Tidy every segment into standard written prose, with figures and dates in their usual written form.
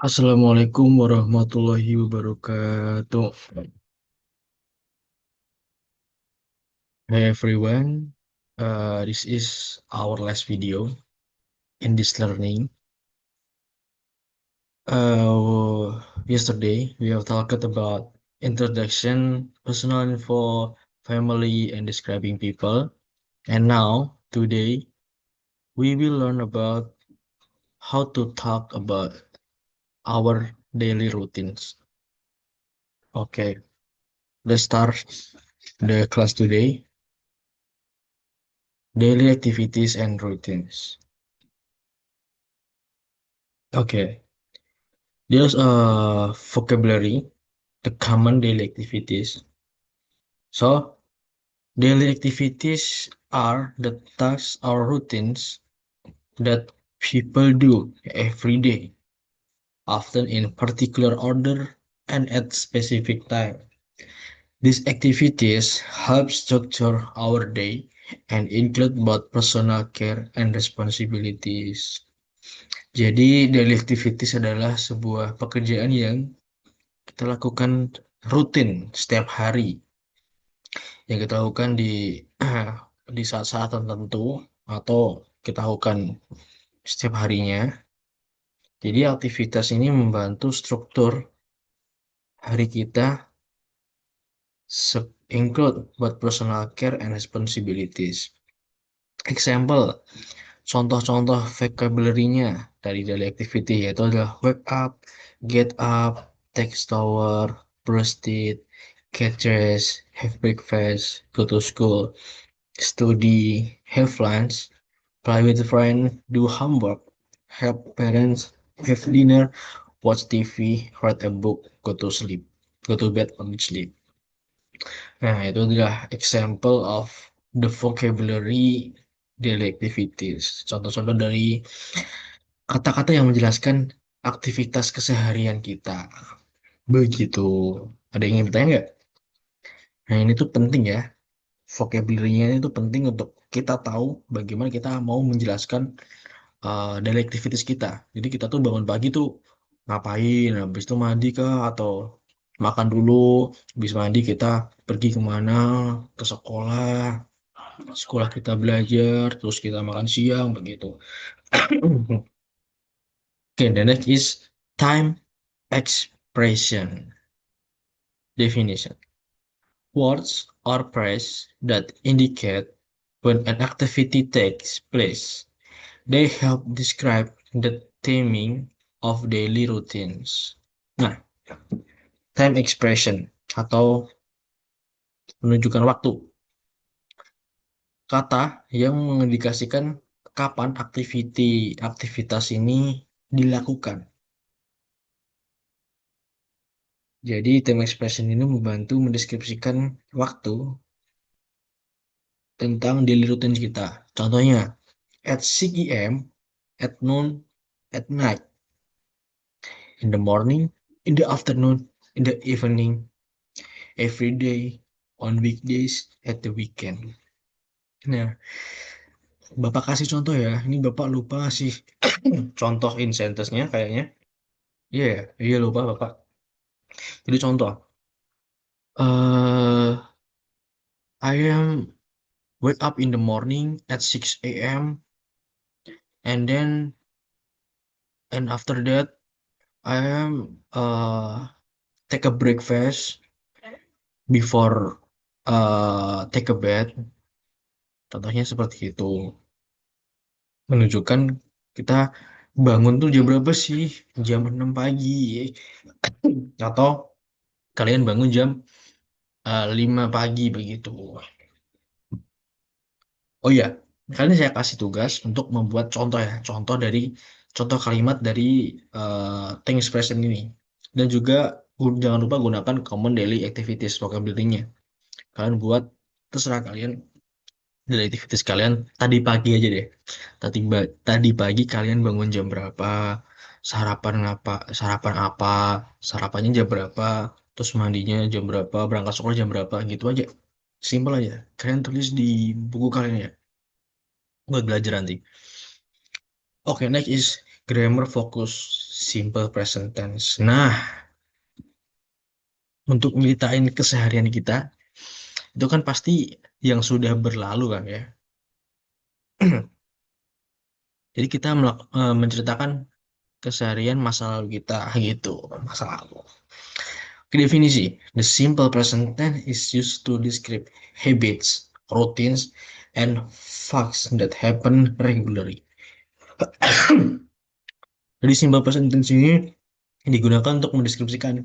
Assalamualaikum warahmatullahi wabarakatuh. Hey everyone, this is our last video in this learning. Yesterday we have talked about introduction, personal info, family, and describing people. And now, today, we will learn about how to talk about our daily routines. Okay, let's start the class today. Daily activities and routines. Okay, there's a vocabulary, the common daily activities. So, daily activities are the tasks or routines that people do every day, often in particular order and at specific time. These activities help structure our day and include both personal care and responsibilities. Jadi, daily activities adalah sebuah pekerjaan yang kita lakukan rutin setiap hari yang kita lakukan di di saat-saat tertentu atau kita lakukan setiap harinya. Jadi aktivitas ini membantu struktur hari kita include buat personal care and responsibilities. Example, contoh-contoh vocabulary-nya dari daily activity yaitu adalah wake up, get up, take shower, brush teeth, get dressed, have breakfast, go to school, study, have lunch, play with a friend, do homework, help parents, have dinner, watch TV, read a book, go to sleep, go to bed or sleep. Nah, itu adalah example of the vocabulary daily activities. Contoh-contoh dari kata-kata yang menjelaskan aktivitas keseharian kita. Begitu. Ada yang ingin bertanya nggak? Nah, ini tuh penting ya. Vocabulary-nya itu penting untuk kita tahu bagaimana kita mau menjelaskan daily activities kita. Jadi kita tuh bangun pagi tuh ngapain, habis itu mandi kah atau makan dulu, habis mandi kita pergi kemana, ke sekolah, sekolah kita belajar, terus kita makan siang begitu. Okay, the next is time expression definition. Words or phrase that indicate when an activity takes place. They help describe the timing of daily routines. Nah, time expression atau menunjukkan waktu. Kata yang mengindikasikan kapan aktivitas ini dilakukan. Jadi, time expression ini membantu mendeskripsikan waktu tentang daily routine kita. Contohnya, at 6 a.m., at noon, at night, in the morning, in the afternoon, in the evening, every day, on weekdays, at the weekend. Nah, Bapak kasih contoh ya. Ini Bapak lupa ngasih contoh in sentence-nya kayaknya. Iya, ya? Iya lupa Bapak. Jadi contoh, eh I am wake up in the morning at 6 a.m. and then and after that I am take a breakfast before take a bed. Contohnya seperti itu. Menunjukkan kita bangun tuh jam berapa sih? Jam 6 pagi. Atau kalian bangun jam 5 pagi begitu. Oh iya, kalian saya kasih tugas untuk membuat contoh ya. Contoh kalimat dari thank expression ini. Dan juga jangan lupa gunakan common daily activities vocabulary-nya. Kalian buat terserah kalian dari aktivitas kalian tadi pagi aja deh. Tadi pagi kalian bangun jam berapa? Sarapan apa? Sarapannya jam berapa? Terus mandinya jam berapa? Berangkat sekolah jam berapa? Gitu aja. Simpel aja. Kalian tulis di buku kalian ya. Buat belajar nanti. Oke, next is Grammar fokus, simple present tense. Nah, untuk nyeritain keseharian kita, itu kan pasti yang sudah berlalu kan ya. Jadi kita menceritakan keseharian masa lalu kita gitu, masa lalu. Oke, definisi. The simple present tense is used to describe habits, routines, and facts that happen regularly. Jadi simple present tense ini digunakan untuk mendeskripsikan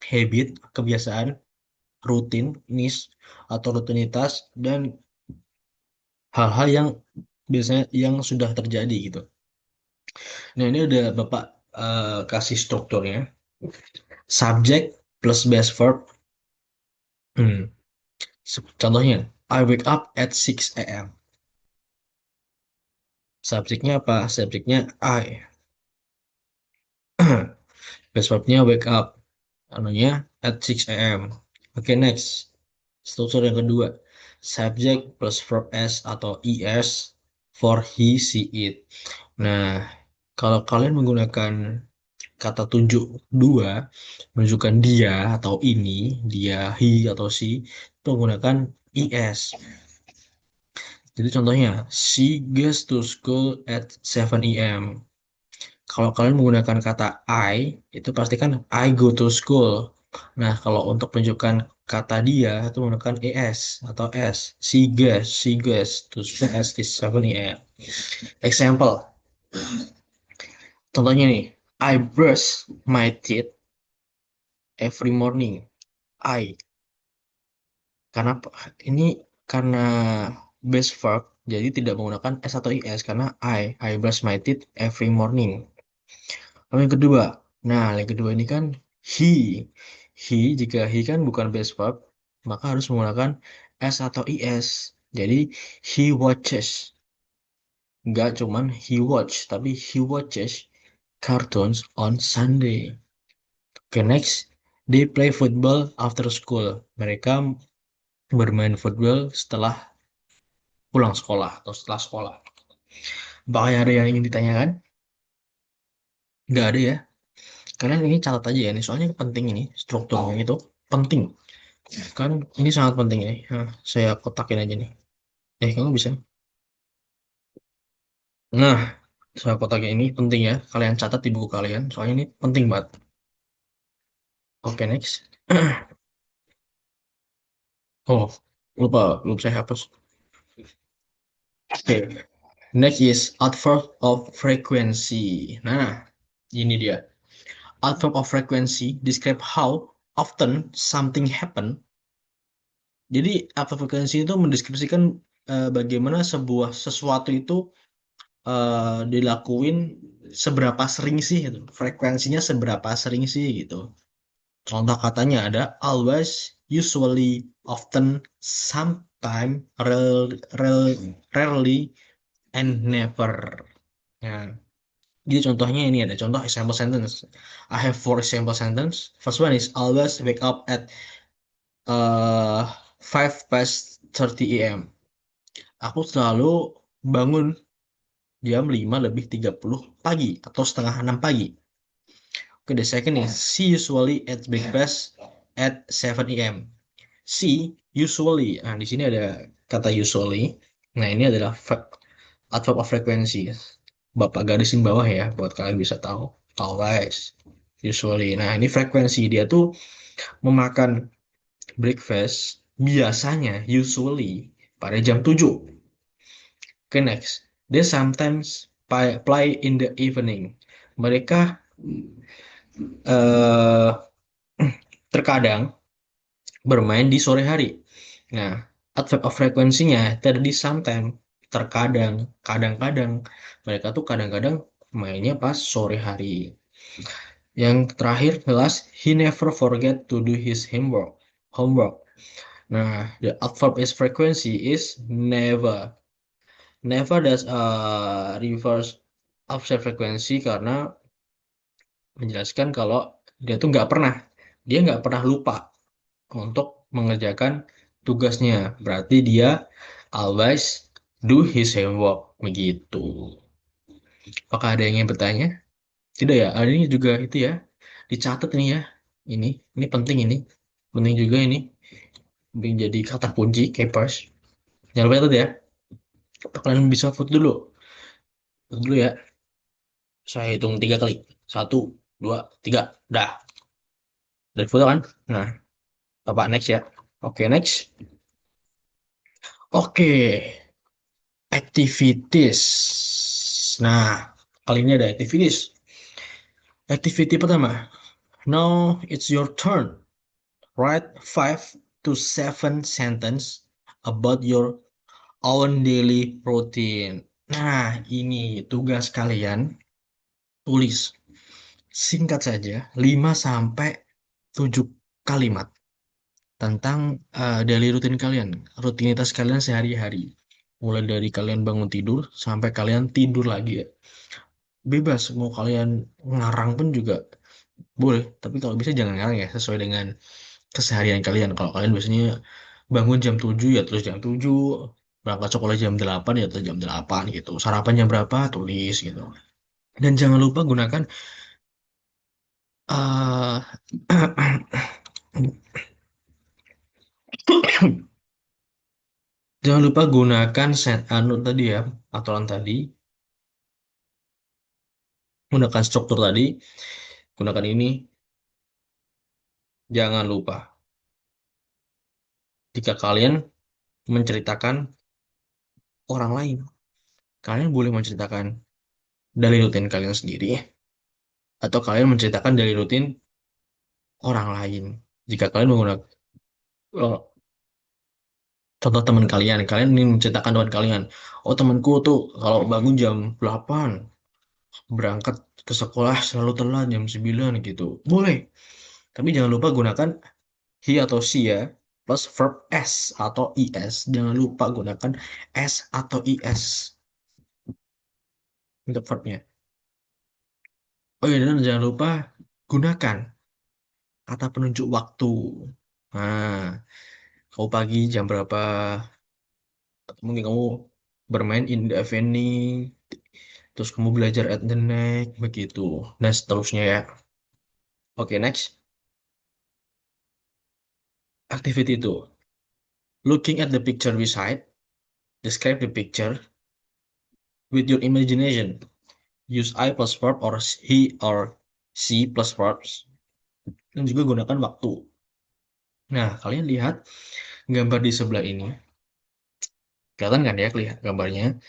habit, kebiasaan, rutinis atau rutinitas dan hal-hal yang biasanya yang sudah terjadi gitu. Nah, ini udah Bapak kasih strukturnya. Subject plus base verb. Hmm. Contohnya, I wake up at 6 a.m. Subjeknya apa? Subjeknya I. Base verbnya wake up. Anunya at 6 a.m. Oke, next. Struktur yang kedua. Subject plus verb S atau ES for he, she, it. Nah, kalau kalian menggunakan kata tunjuk dua, menunjukkan dia atau ini, dia, he atau she, itu menggunakan ES. Jadi contohnya, she goes to school at 7 a.m. Kalau kalian menggunakan kata I, itu pasti kan I go to school. Nah, kalau untuk menunjukkan kata dia, itu menggunakan ES atau S. She goes to school at 7 a.m. Example, contohnya nih, I brush my teeth every morning. I. Karena ini karena base verb, jadi tidak menggunakan S atau IS karena I brush my teeth every morning. Lalu yang kedua, nah yang kedua ini kan he, jika he kan bukan base verb, maka harus menggunakan S atau IS. Jadi he watches, nggak cuman he watch, tapi he watches cartoons on Sunday. Okay, next, they play football after school. Mereka bermain football setelah pulang sekolah atau setelah sekolah. Apakah ada yang ingin ditanyakan? Nggak ada ya. Kalian ini catat aja ya, ini soalnya penting ini strukturnya itu penting. Kan ini sangat penting ini. Nah, saya kotakin aja nih. Kamu bisa. Nah, saya kotakin ini penting ya. Kalian catat di buku kalian, soalnya ini penting banget. Oke, next. Oh, lupa, belum saya hapus. Oke, next is adverb of frequency. Nah, ini dia. Adverb of frequency describe how often something happen. Jadi adverb frequency itu mendeskripsikan bagaimana sebuah sesuatu itu dilakuin seberapa sering sih gitu. Frekuensinya seberapa sering sih gitu. Contoh katanya ada always, usually, often, sometime, rarely, and never. Nah, jadi contohnya ini ada contoh example sentence. I have four example sentence. First one is always wake up at 5 past 30 a.m. Aku selalu bangun jam 5:30 pagi atau setengah 6 pagi. Oke, the second is she usually at breakfast at 7 a.m. She usually, nah di sini ada kata usually. Nah, ini adalah adverb of frequency. Bapak garisin bawah ya, buat kalian bisa tahu. Always, usually. Nah, ini frekuensi dia tuh memakan breakfast biasanya, usually, pada jam 7. Oke, next. They sometimes play in the evening. Mereka eh, terkadang bermain di sore hari. Nah, adverb of frekuensinya tadi di sometimes, terkadang, kadang-kadang. Mereka tuh kadang-kadang mainnya pas sore hari. Yang terakhir jelas, he never forget to do his homework. Homework. Nah, the adverb is frequency is never. Never does reverse offset frekuensi karena menjelaskan kalau dia nggak pernah lupa untuk mengerjakan tugasnya. Berarti dia always do his homework begitu. Apakah ada yang ingin bertanya? Tidak ya, ada ini juga itu ya. Dicatat ini ya. Ini penting ini. Penting juga ini. Menjadi kata kunci, keepers. Jangan lupa catat ya. Apa kalian bisa foto dulu? Foto dulu ya. Saya hitung 3 kali. Satu, dua, tiga. Dah. Dari foto kan? Nah, Bapak next ya. Oke, next. Oke, activities. Nah, kali ini ada activities. Activity pertama. Now it's your turn. Write 5 to 7 sentence about your own daily routine. Nah, ini tugas kalian. Tulis singkat saja 5 sampai 7 kalimat tentang daily rutin kalian, rutinitas kalian sehari-hari. Mulai dari kalian bangun tidur sampai kalian tidur lagi ya. Bebas, mau kalian ngarang pun juga boleh, tapi kalau bisa jangan ngarang ya, sesuai dengan keseharian kalian. Kalau kalian biasanya bangun jam 7 ya terus jam 7, berangkat sekolah jam 8 ya terus jam 8 gitu. Sarapan jam berapa tulis gitu. Dan jangan lupa gunakan eh jangan lupa gunakan set anu tadi ya, aturan tadi, gunakan struktur tadi, gunakan ini. Jangan lupa jika kalian menceritakan orang lain, kalian boleh menceritakan dari rutin kalian sendiri atau kalian menceritakan dari rutin orang lain. Jika kalian menggunakan contoh teman kalian, kalian ingin menceritakan teman kalian. Oh temanku tuh kalau bangun jam 8 berangkat ke sekolah selalu telat jam 9 gitu. Boleh. Tapi jangan lupa gunakan he atau she ya. Plus verb s atau is. Jangan lupa gunakan s atau is untuk verbnya. Oh iya, dan jangan lupa gunakan kata penunjuk waktu. Nah, kau pagi jam berapa? Mungkin kamu bermain in the evening, terus kamu belajar at the night, begitu. Dan seterusnya ya. Oke, next. Activity itu. Looking at the picture beside, describe the picture with your imagination. Use I plus verb or he or she plus verbs. Dan juga gunakan waktu. Nah, kalian lihat gambar di sebelah ini. Kelihatan kan ya, lihat gambarnya.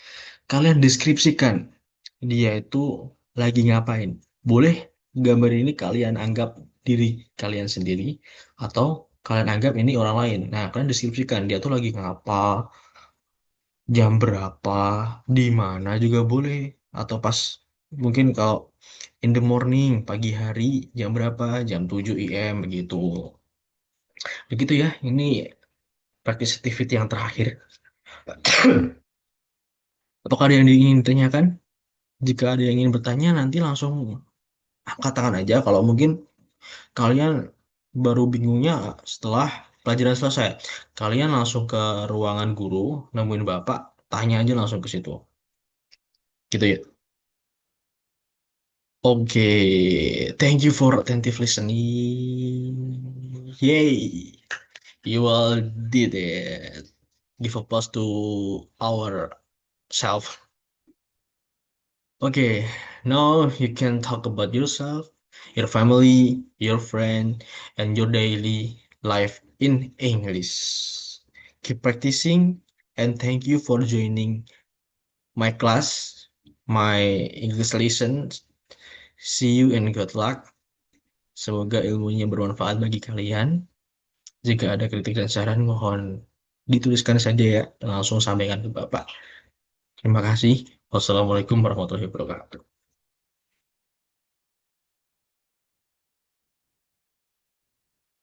Kalian deskripsikan dia itu lagi ngapain. Boleh gambar ini kalian anggap diri kalian sendiri atau kalian anggap ini orang lain. Nah, kalian deskripsikan dia tuh lagi ngapa, jam berapa, di mana juga boleh. Atau pas mungkin kalau in the morning, pagi hari, jam berapa, jam 7 AM begitu. Begitu ya, ini practice activity yang terakhir. Apakah ada yang ingin ditanyakan? Jika ada yang ingin bertanya, nanti langsung angkat tangan aja. Kalau mungkin kalian baru bingungnya setelah pelajaran selesai. Kalian langsung ke ruangan guru, nemuin bapak, tanya aja langsung ke situ. Gitu ya. Oke, thank you for attentive listening. Yay, you all did it. Give applause to our self. Okay, now you can talk about yourself, your family, your friend, and your daily life in English. Keep practicing, and thank you for joining my class, my English lesson. See you and good luck. Semoga ilmunya bermanfaat bagi kalian. Jika ada kritik dan saran, mohon dituliskan saja ya, langsung sampaikan ke Bapak. Terima kasih. Wassalamualaikum warahmatullahi wabarakatuh.